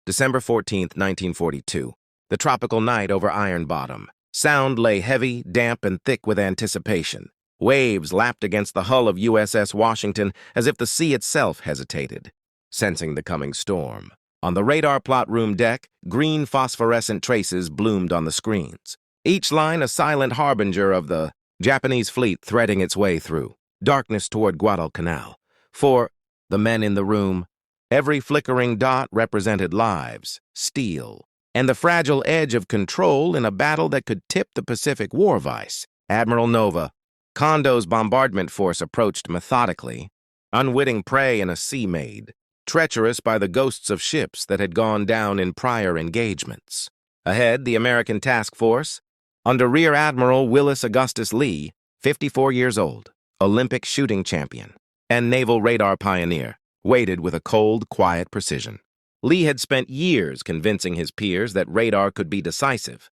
December 14, 1942. The tropical night over Iron Bottom. Sound lay heavy, damp, and thick with anticipation. Waves lapped against the hull of USS Washington as if the sea itself hesitated, sensing the coming storm. On the radar plot room deck, green phosphorescent traces bloomed on the screens, each line a silent harbinger of the Japanese fleet threading its way through darkness toward Guadal Canal. For the men in the room, every flickering dot represented lives, steel, and the fragile edge of control in a battle that could tip the Pacific war vice. Admiral Nova, Kondo's bombardment force, approached methodically, unwitting prey in a sea maid, treacherous by the ghosts of ships that had gone down in prior engagements. Ahead, the American task force, under Rear Admiral Willis Augustus Lee, 54 years old, Olympic shooting champion, and naval radar pioneer, waited with a cold, quiet precision. Lee had spent years convincing his peers that radar could be decisive,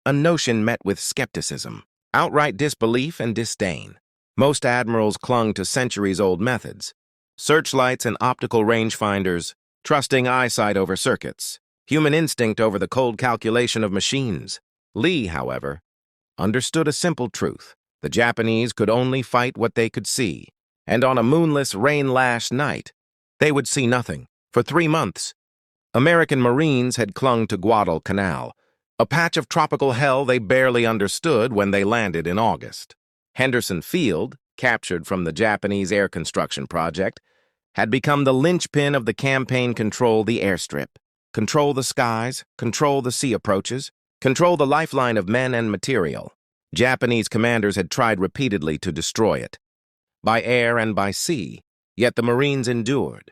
a notion met with skepticism, outright disbelief, and disdain. Most admirals clung to centuries-old methods, searchlights and optical rangefinders, trusting eyesight over circuits, human instinct over the cold calculation of machines. Lee, however, understood a simple truth. The Japanese could only fight what they could see, and on a moonless, rain-lashed night, they would see nothing. For 3 months, American Marines had clung to Guadal Canal, a patch of tropical hell they barely understood when they landed in August. Henderson Field, captured from the Japanese air construction project, had become the linchpin of the campaign: control the airstrip, control the skies, control the sea approaches, control the lifeline of men and material. Japanese commanders had tried repeatedly to destroy it, by air and by sea, yet the Marines endured,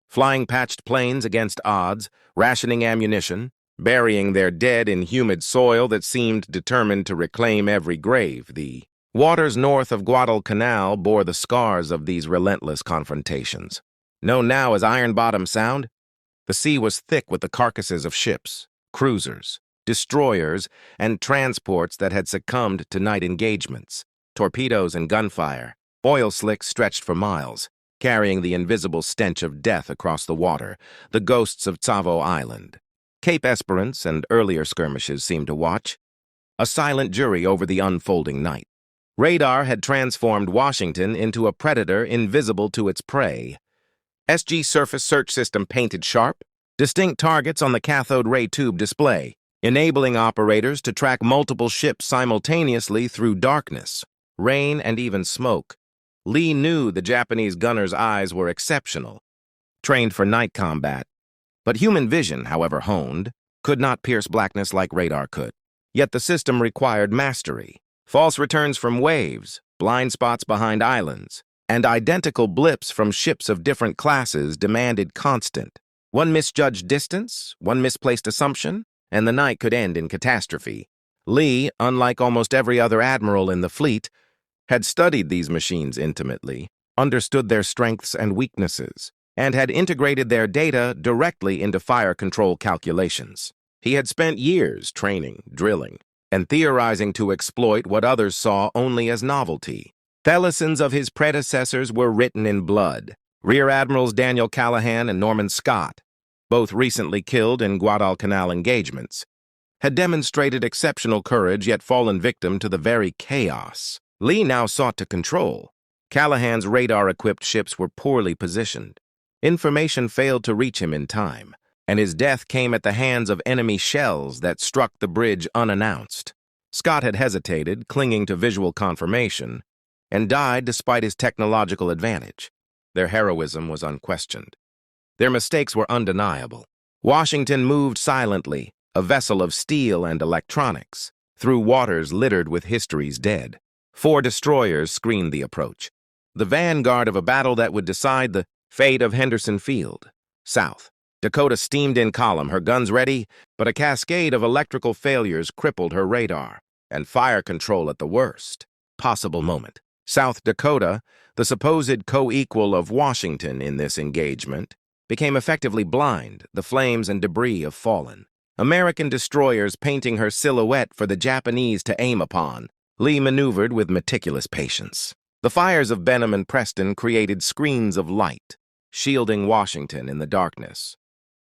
flying patched planes against odds, rationing ammunition, burying their dead in humid soil that seemed determined to reclaim every grave. The waters north of Guadal Canal bore the scars of these relentless confrontations. Known now as Iron Bottom Sound, the sea was thick with the carcasses of ships, cruisers, destroyers, and transports that had succumbed to night engagements. Torpedoes and gunfire, oil slicks stretched for miles, carrying the invisible stench of death across the water, the ghosts of Tsavo Island. Cape Esperance and earlier skirmishes seemed to watch, a silent jury over the unfolding night. Radar had transformed Washington into a predator invisible to its prey. SG surface search system painted sharp, distinct targets on the cathode ray tube display, enabling operators to track multiple ships simultaneously through darkness, rain, and even smoke. Lee knew the Japanese gunners' eyes were exceptional, trained for night combat, but human vision, however honed, could not pierce blackness like radar could. Yet the system required mastery. False returns from waves, blind spots behind islands, and identical blips from ships of different classes demanded constant. One misjudged distance, one misplaced assumption, and the night could end in catastrophe. Lee, unlike almost every other admiral in the fleet, had studied these machines intimately, understood their strengths and weaknesses, and had integrated their data directly into fire control calculations. He had spent years training, drilling, and theorizing to exploit what others saw only as novelty. The lessons of his predecessors were written in blood. Rear Admirals Daniel Callahan and Norman Scott, both recently killed in Guadalcanal engagements, had demonstrated exceptional courage yet fallen victim to the very chaos Lee now sought to control. Callahan's radar-equipped ships were poorly positioned. Information failed to reach him in time, and his death came at the hands of enemy shells that struck the bridge unannounced. Scott had hesitated, clinging to visual confirmation, and died despite his technological advantage. Their heroism was unquestioned. Their mistakes were undeniable. Washington moved silently, a vessel of steel and electronics, through waters littered with history's dead. 4 destroyers screened the approach, the vanguard of a battle that would decide the fate of Henderson Field. South, Dakota steamed in column, her guns ready, but a cascade of electrical failures crippled her radar, and fire control at the worst possible moment. South Dakota, the supposed co-equal of Washington in this engagement, became effectively blind, the flames and debris of fallen. American destroyers painting her silhouette for the Japanese to aim upon, Lee maneuvered with meticulous patience. The fires of Benham and Preston created screens of light, shielding Washington in the darkness.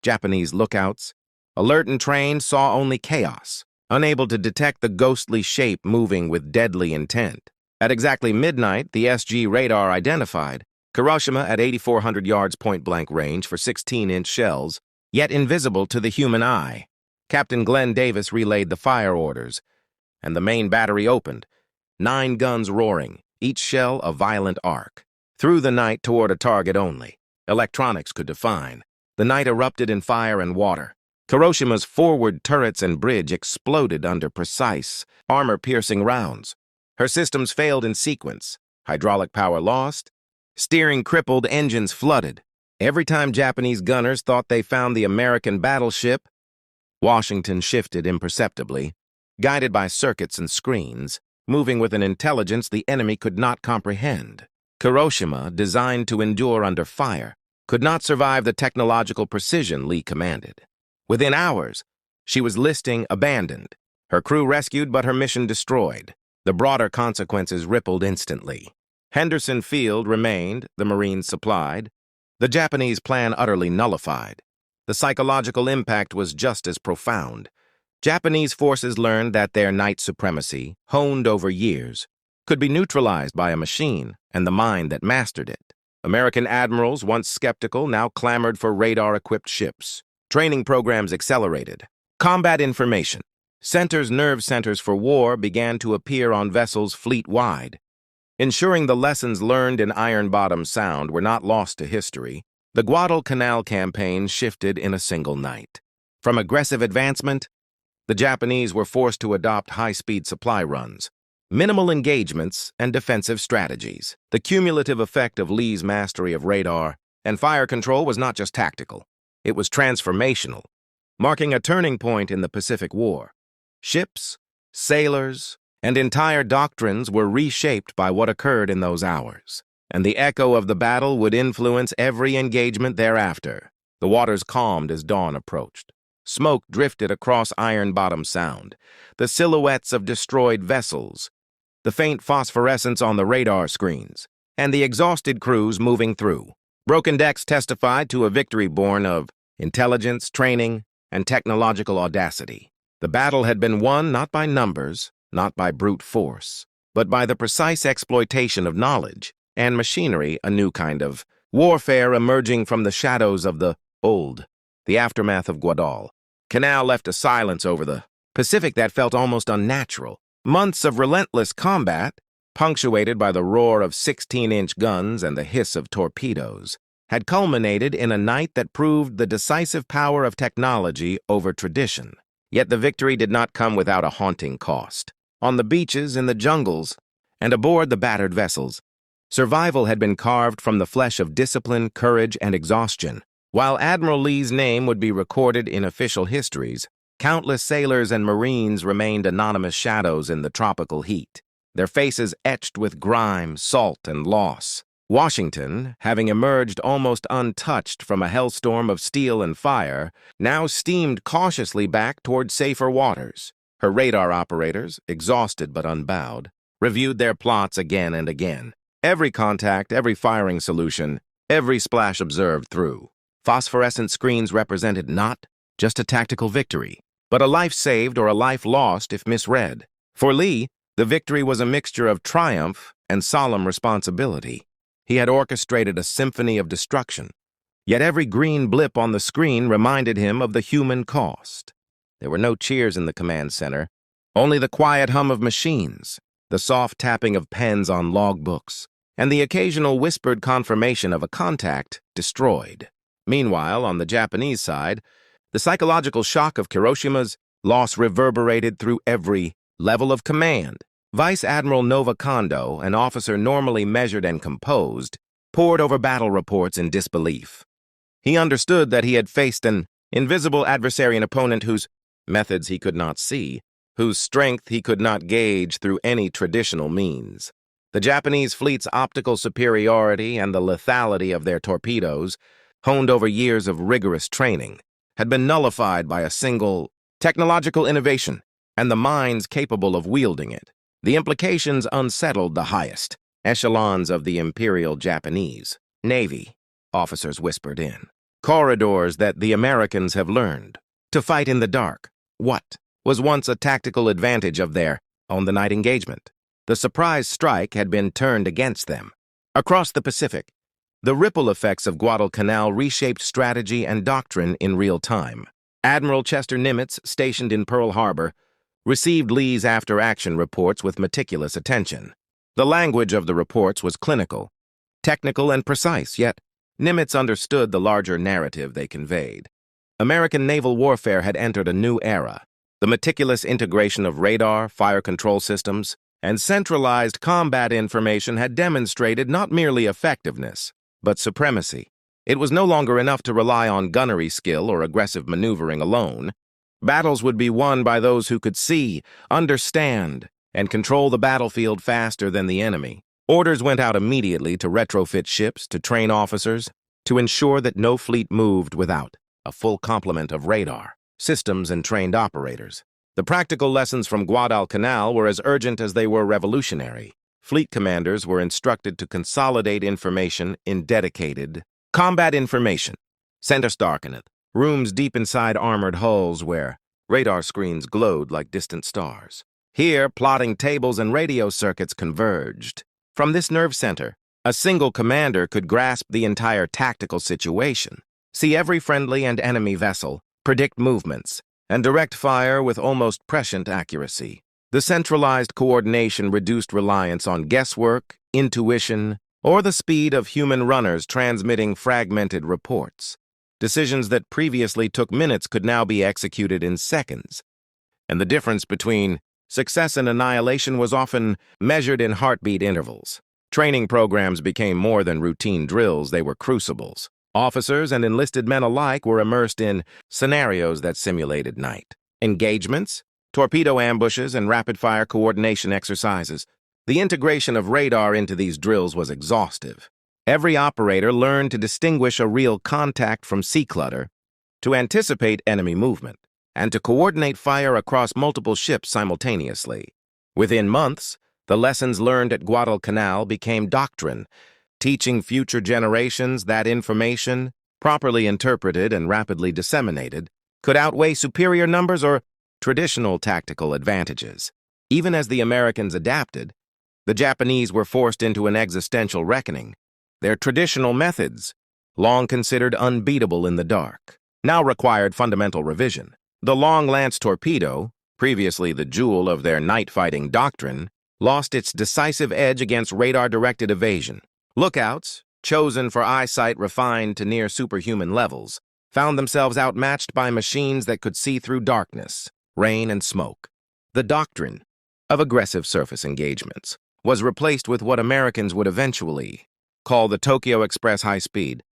Japanese lookouts, alert and trained, saw only chaos, unable to detect the ghostly shape moving with deadly intent. At exactly midnight, the SG radar identified Hiroshima at 8,400 yards point-blank range for 16-inch shells, yet invisible to the human eye. Captain Glenn Davis relayed the fire orders, and the main battery opened, 9 guns roaring, each shell a violent arc. Through the night toward a target only. Electronics could define. The night erupted in fire and water. Hiroshima's forward turrets and bridge exploded under precise, armor-piercing rounds. Her systems failed in sequence. Hydraulic power lost. Steering crippled, engines flooded. Every time Japanese gunners thought they found the American battleship, Washington shifted imperceptibly, guided by circuits and screens, moving with an intelligence the enemy could not comprehend. Hiroshima, designed to endure under fire, could not survive the technological precision Lee commanded. Within hours, she was listing abandoned, her crew rescued but her mission destroyed. The broader consequences rippled instantly. Henderson Field remained, the Marines supplied. The Japanese plan utterly nullified. The psychological impact was just as profound. Japanese forces learned that their night supremacy, honed over years, could be neutralized by a machine and the mind that mastered it. American admirals, once skeptical, now clamored for radar-equipped ships. Training programs accelerated. Combat information, nerve centers for war began to appear on vessels fleet-wide. Ensuring the lessons learned in Iron Bottom Sound were not lost to history, the Guadal Canal campaign shifted in a single night. From aggressive advancement, the Japanese were forced to adopt high-speed supply runs, minimal engagements, and defensive strategies. The cumulative effect of Lee's mastery of radar and fire control was not just tactical. It was transformational, marking a turning point in the Pacific War. Ships, sailors, and entire doctrines were reshaped by what occurred in those hours, and the echo of the battle would influence every engagement thereafter. The waters calmed as dawn approached. Smoke drifted across Iron Bottom Sound, the silhouettes of destroyed vessels, the faint phosphorescence on the radar screens, and the exhausted crews moving through. Broken decks testified to a victory born of intelligence, training, and technological audacity. The battle had been won not by numbers, not by brute force, but by the precise exploitation of knowledge and machinery, a new kind of warfare emerging from the shadows of the old. The aftermath of Guadal Canal left a silence over the Pacific that felt almost unnatural. Months of relentless combat, punctuated by the roar of 16-inch guns and the hiss of torpedoes, had culminated in a night that proved the decisive power of technology over tradition. Yet the victory did not come without a haunting cost. On the beaches, in the jungles, and aboard the battered vessels, survival had been carved from the flesh of discipline, courage, and exhaustion. While Admiral Lee's name would be recorded in official histories, countless sailors and Marines remained anonymous shadows in the tropical heat, their faces etched with grime, salt, and loss. Washington, having emerged almost untouched from a hellstorm of steel and fire, now steamed cautiously back toward safer waters. Her radar operators, exhausted but unbowed, reviewed their plots again and again. Every contact, every firing solution, every splash observed through. Phosphorescent screens represented not just a tactical victory, but a life saved or a life lost if misread. For Lee, the victory was a mixture of triumph and solemn responsibility. He had orchestrated a symphony of destruction, yet every green blip on the screen reminded him of the human cost. There were no cheers in the command center, only the quiet hum of machines, the soft tapping of pens on logbooks, and the occasional whispered confirmation of a contact destroyed. Meanwhile, on the Japanese side, the psychological shock of Hiroshima's loss reverberated through every level of command. Vice Admiral Nova Kondo, an officer normally measured and composed, pored over battle reports in disbelief. He understood that he had faced an invisible adversary, an opponent whose methods he could not see, whose strength he could not gauge through any traditional means. The Japanese fleet's optical superiority and the lethality of their torpedoes, honed over years of rigorous training, had been nullified by a single technological innovation and the minds capable of wielding it. The implications unsettled the highest echelons of the Imperial Japanese Navy, officers whispered in. corridors that the Americans have learned to fight in the dark. What was once a tactical advantage of their on-the-night engagement? The surprise strike had been turned against them. Across the Pacific, the ripple effects of Guadal Canal reshaped strategy and doctrine in real time. Admiral Chester Nimitz, stationed in Pearl Harbor, received Lee's after-action reports with meticulous attention. The language of the reports was clinical, technical, and precise, yet Nimitz understood the larger narrative they conveyed. American naval warfare had entered a new era. The meticulous integration of radar, fire control systems, and centralized combat information had demonstrated not merely effectiveness, but supremacy. It was no longer enough to rely on gunnery skill or aggressive maneuvering alone. Battles would be won by those who could see, understand, and control the battlefield faster than the enemy. Orders went out immediately to retrofit ships, to train officers, to ensure that no fleet moved without a full complement of radar, systems, and trained operators. The practical lessons from Guadal Canal were as urgent as they were revolutionary. Fleet commanders were instructed to consolidate information in dedicated combat information. Centers darkeneth, rooms deep inside armored hulls where radar screens glowed like distant stars. Here, plotting tables and radio circuits converged. From this nerve center, a single commander could grasp the entire tactical situation, see every friendly and enemy vessel, predict movements, and direct fire with almost prescient accuracy. The centralized coordination reduced reliance on guesswork, intuition, or the speed of human runners transmitting fragmented reports. Decisions that previously took minutes could now be executed in seconds. And the difference between success and annihilation was often measured in heartbeat intervals. Training programs became more than routine drills, they were crucibles. Officers and enlisted men alike were immersed in scenarios that simulated night. Engagements, torpedo ambushes, and rapid-fire coordination exercises. The integration of radar into these drills was exhaustive. Every operator learned to distinguish a real contact from sea clutter, to anticipate enemy movement, and to coordinate fire across multiple ships simultaneously. Within months, the lessons learned at Guadal Canal became doctrine, teaching future generations that information, properly interpreted and rapidly disseminated, could outweigh superior numbers or traditional tactical advantages. Even as the Americans adapted, the Japanese were forced into an existential reckoning. Their traditional methods, long considered unbeatable in the dark, now required fundamental revision. The long-lance torpedo, previously the jewel of their night-fighting doctrine, lost its decisive edge against radar-directed evasion. Lookouts, chosen for eyesight refined to near superhuman levels, found themselves outmatched by machines that could see through darkness, rain, and smoke. The doctrine of aggressive surface engagements was replaced with what Americans would eventually call the Tokyo Express high-speed,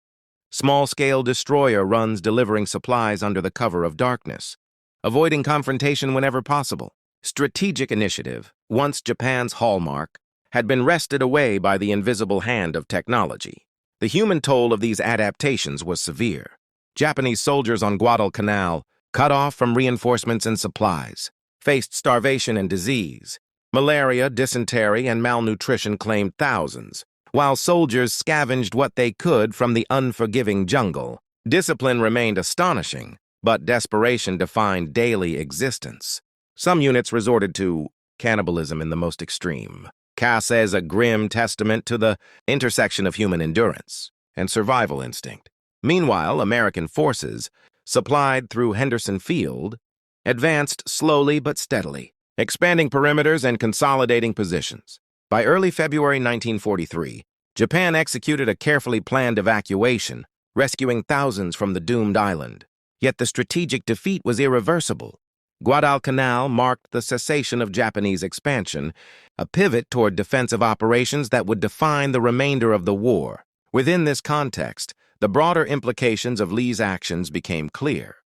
small-scale destroyer runs delivering supplies under the cover of darkness, avoiding confrontation whenever possible. Strategic initiative, once Japan's hallmark, had been wrested away by the invisible hand of technology. The human toll of these adaptations was severe. Japanese soldiers on Guadal Canal, cut off from reinforcements and supplies, faced starvation and disease. Malaria, dysentery, and malnutrition claimed thousands, while soldiers scavenged what they could from the unforgiving jungle. Discipline remained astonishing, but desperation defined daily existence. Some units resorted to cannibalism in the most extreme. Cass is a grim testament to the intersection of human endurance and survival instinct. Meanwhile, American forces, supplied through Henderson Field, advanced slowly but steadily, expanding perimeters and consolidating positions. By early February 1943, Japan executed a carefully planned evacuation, rescuing thousands from the doomed island. Yet the strategic defeat was irreversible. Guadal Canal marked the cessation of Japanese expansion, a pivot toward defensive operations that would define the remainder of the war. Within this context, the broader implications of Lee's actions became clear.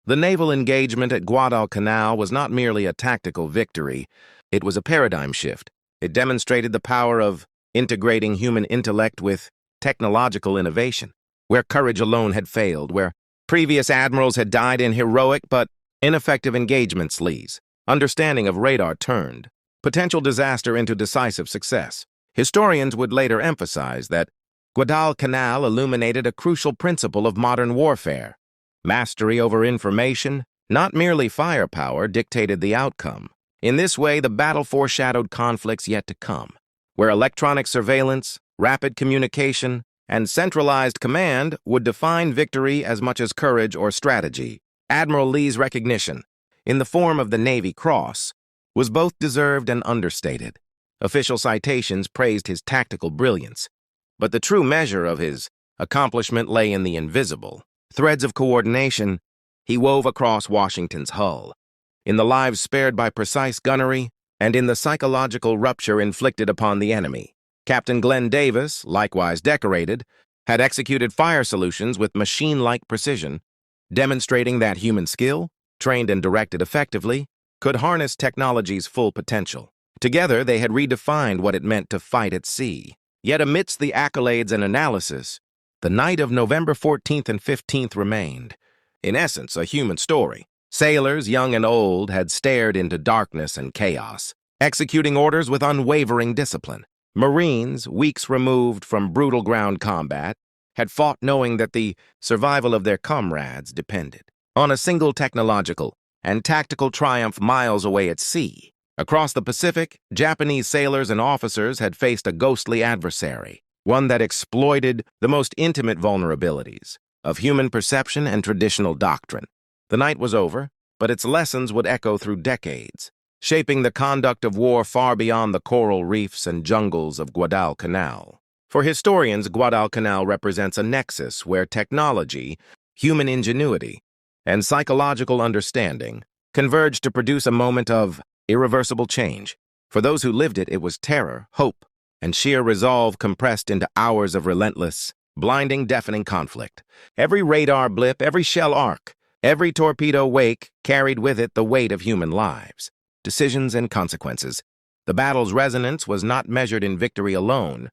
The naval engagement at Guadal Canal was not merely a tactical victory, it was a paradigm shift. It demonstrated the power of integrating human intellect with technological innovation, where courage alone had failed, where previous admirals had died in heroic but ineffective engagements. Lee's understanding of radar turned potential disaster into decisive success. Historians would later emphasize that Guadal Canal illuminated a crucial principle of modern warfare. Mastery over information, not merely firepower, dictated the outcome. In this way, the battle foreshadowed conflicts yet to come, where electronic surveillance, rapid communication, and centralized command would define victory as much as courage or strategy. Admiral Lee's recognition, in the form of the Navy Cross, was both deserved and understated. Official citations praised his tactical brilliance, but the true measure of his accomplishment lay in the invisible threads of coordination he wove across Washington's hull, in the lives spared by precise gunnery, and in the psychological rupture inflicted upon the enemy. Captain Glenn Davis, likewise decorated, had executed fire solutions with machine-like precision, demonstrating that human skill, trained and directed effectively, could harness technology's full potential. Together, they had redefined what it meant to fight at sea. Yet amidst the accolades and analysis, the night of November 14th and 15th remained, in essence, a human story. Sailors, young and old, had stared into darkness and chaos, executing orders with unwavering discipline. Marines, weeks removed from brutal ground combat, had fought knowing that the survival of their comrades depended on a single technological and tactical triumph miles away at sea. Across the Pacific, Japanese sailors and officers had faced a ghostly adversary, one that exploited the most intimate vulnerabilities of human perception and traditional doctrine. The night was over, but its lessons would echo through decades, shaping the conduct of war far beyond the coral reefs and jungles of Guadal Canal. For historians, Guadal Canal represents a nexus where technology, human ingenuity, and psychological understanding converged to produce a moment of irreversible change. For those who lived it, it was terror, hope, and sheer resolve compressed into hours of relentless, blinding, deafening conflict. Every radar blip, every shell arc, every torpedo wake carried with it the weight of human lives, decisions, and consequences. The battle's resonance was not measured in victory alone,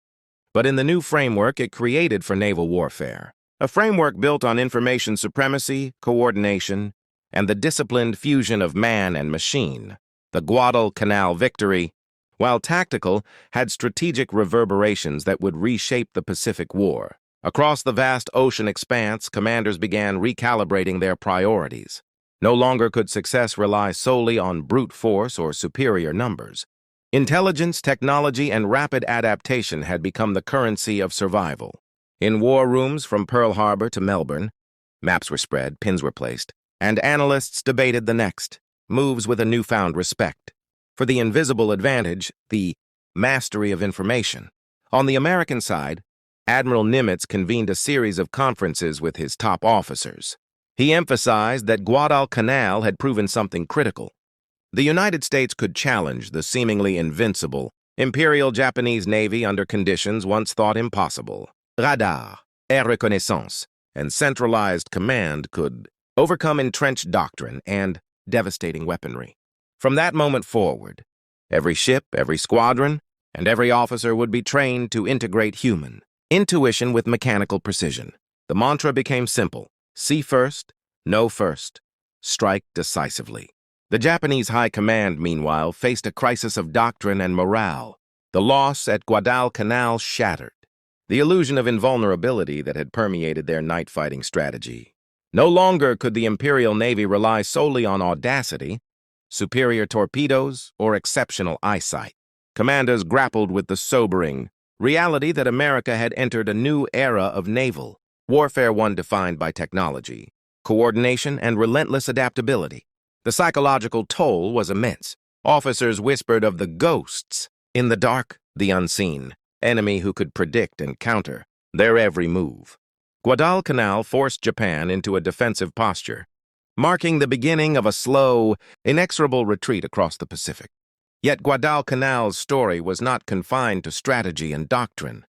but in the new framework it created for naval warfare. A framework built on information supremacy, coordination, and the disciplined fusion of man and machine. The Guadal Canal victory, while tactical, had strategic reverberations that would reshape the Pacific War. Across the vast ocean expanse, commanders began recalibrating their priorities. No longer could success rely solely on brute force or superior numbers. Intelligence, technology, and rapid adaptation had become the currency of survival. In war rooms from Pearl Harbor to Melbourne, maps were spread, pins were placed, and analysts debated the next moves with a newfound respect for the invisible advantage, the mastery of information. On the American side, Admiral Nimitz convened a series of conferences with his top officers. He emphasized that Guadal Canal had proven something critical. The United States could challenge the seemingly invincible Imperial Japanese Navy under conditions once thought impossible. Radar, air reconnaissance, and centralized command could overcome entrenched doctrine and devastating weaponry. From that moment forward, every ship, every squadron, and every officer would be trained to integrate human intuition with mechanical precision. The mantra became simple: see first, know first, strike decisively. The Japanese High Command, meanwhile, faced a crisis of doctrine and morale. The loss at Guadal Canal shattered the illusion of invulnerability that had permeated their night-fighting strategy. No longer could the Imperial Navy rely solely on audacity, superior torpedoes, or exceptional eyesight. Commanders grappled with the sobering reality that America had entered a new era of naval warfare, one defined by technology, coordination, and relentless adaptability. The psychological toll was immense. Officers whispered of the ghosts in the dark, the unseen enemy who could predict and counter their every move. Guadal Canal forced Japan into a defensive posture, marking the beginning of a slow, inexorable retreat across the Pacific. Yet Guadal Canal's story was not confined to strategy and doctrine.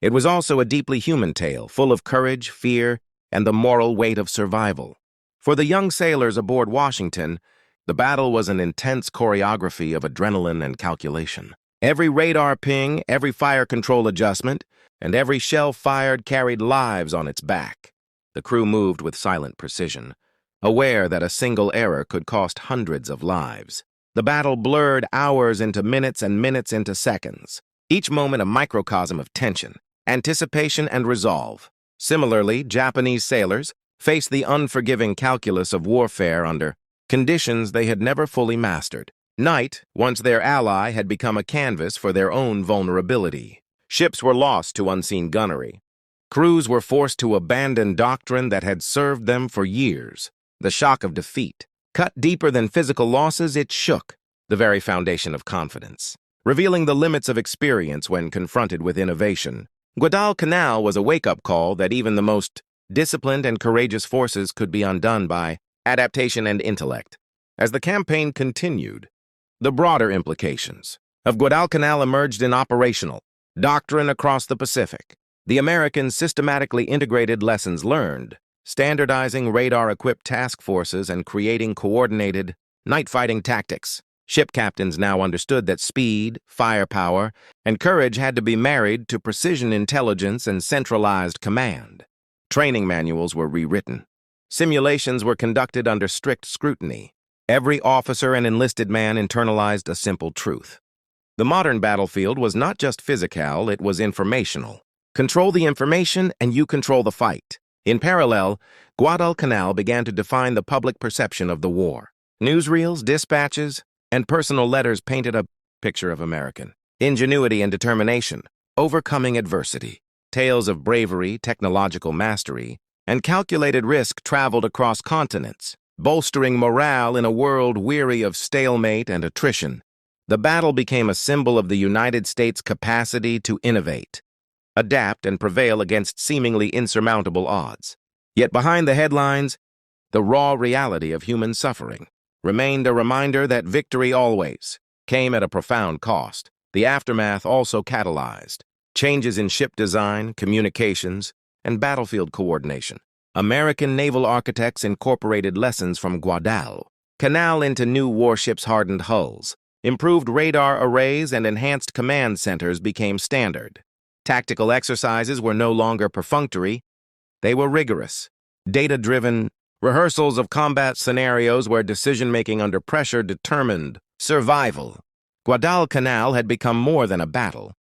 It was also a deeply human tale, full of courage, fear, and the moral weight of survival. For the young sailors aboard Washington, the battle was an intense choreography of adrenaline and calculation. Every radar ping, every fire control adjustment, and every shell fired carried lives on its back. The crew moved with silent precision, aware that a single error could cost hundreds of lives. The battle blurred hours into minutes and minutes into seconds, each moment a microcosm of tension, anticipation and resolve. Similarly, Japanese sailors faced the unforgiving calculus of warfare under conditions they had never fully mastered. Night, once their ally, had become a canvas for their own vulnerability. Ships were lost to unseen gunnery. Crews were forced to abandon doctrine that had served them for years. The shock of defeat. Cut deeper than physical losses, it shook the very foundation of confidence, revealing the limits of experience when confronted with innovation. Guadal Canal was a wake-up call that even the most disciplined and courageous forces could be undone by adaptation and intellect. As the campaign continued, the broader implications of Guadalcanal emerged in operational doctrine across the Pacific. The Americans systematically integrated lessons learned, standardizing radar-equipped task forces and creating coordinated night-fighting tactics. Ship captains now understood that speed, firepower, and courage had to be married to precision intelligence and centralized command. Training manuals were rewritten. Simulations were conducted under strict scrutiny. Every officer and enlisted man internalized a simple truth. The modern battlefield was not just physical, it was informational. Control the information and you control the fight. In parallel, Guadalcanal began to define the public perception of the war. Newsreels, dispatches, and personal letters painted a picture of American ingenuity and determination, overcoming adversity. Tales of bravery, technological mastery, and calculated risk traveled across continents, bolstering morale in a world weary of stalemate and attrition. The battle became a symbol of the United States' capacity to innovate, adapt, and prevail against seemingly insurmountable odds. Yet behind the headlines, the raw reality of human suffering remained a reminder that victory always came at a profound cost. The aftermath also catalyzed changes in ship design, communications, and battlefield coordination. American naval architects incorporated lessons from Guadal Canal into new warships' hardened hulls. Improved radar arrays and enhanced command centers became standard. Tactical exercises were no longer perfunctory. They were rigorous, data-driven rehearsals of combat scenarios where decision-making under pressure determined survival. Guadalcanal had become more than a battle.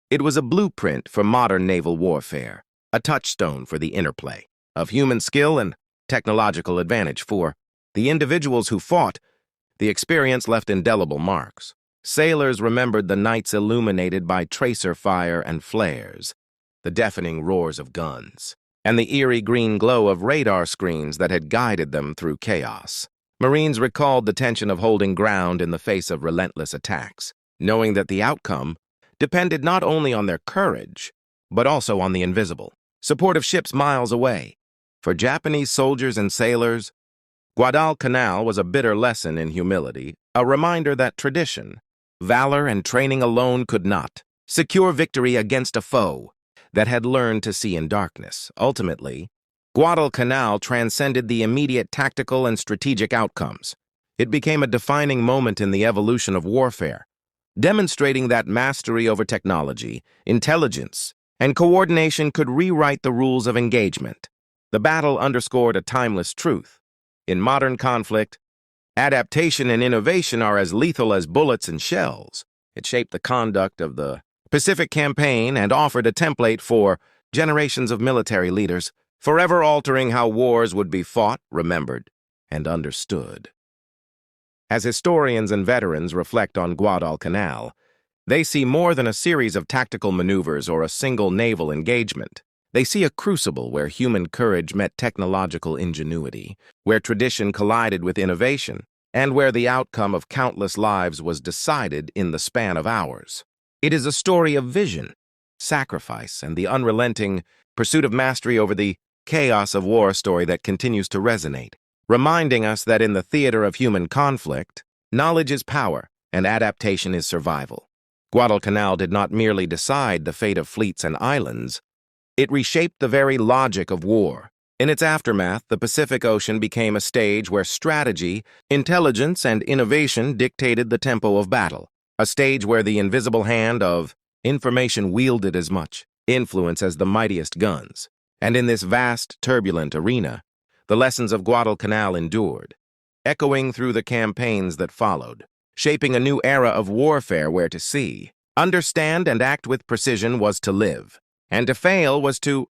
It was a blueprint for modern naval warfare, a touchstone for the interplay of human skill and technological advantage. For the individuals who fought, the experience left indelible marks. Sailors remembered the nights illuminated by tracer fire and flares, the deafening roars of guns, and the eerie green glow of radar screens that had guided them through chaos. Marines recalled the tension of holding ground in the face of relentless attacks, knowing that the outcome depended not only on their courage, but also on the invisible support of ships miles away. For Japanese soldiers and sailors, Guadalcanal was a bitter lesson in humility, a reminder that tradition, valor, and training alone could not secure victory against a foe that had learned to see in darkness. Ultimately, Guadalcanal transcended the immediate tactical and strategic outcomes. It became a defining moment in the evolution of warfare, demonstrating that mastery over technology, intelligence, and coordination could rewrite the rules of engagement. The battle underscored a timeless truth. In modern conflict, adaptation and innovation are as lethal as bullets and shells. It shaped the conduct of the Pacific Campaign and offered a template for generations of military leaders, forever altering how wars would be fought, remembered, and understood. As historians and veterans reflect on Guadalcanal, they see more than a series of tactical maneuvers or a single naval engagement. They see a crucible where human courage met technological ingenuity, where tradition collided with innovation, and where the outcome of countless lives was decided in the span of hours. It is a story of vision, sacrifice, and the unrelenting pursuit of mastery over the chaos of war story that continues to resonate, reminding us that in the theater of human conflict, knowledge is power and adaptation is survival. Guadalcanal did not merely decide the fate of fleets and islands, it reshaped the very logic of war. In its aftermath, the Pacific Ocean became a stage where strategy, intelligence, and innovation dictated the tempo of battle, a stage where the invisible hand of information wielded as much influence as the mightiest guns. And in this vast, turbulent arena, the lessons of Guadalcanal endured, echoing through the campaigns that followed, shaping a new era of warfare where to see, understand, and act with precision was to live. And to fail was to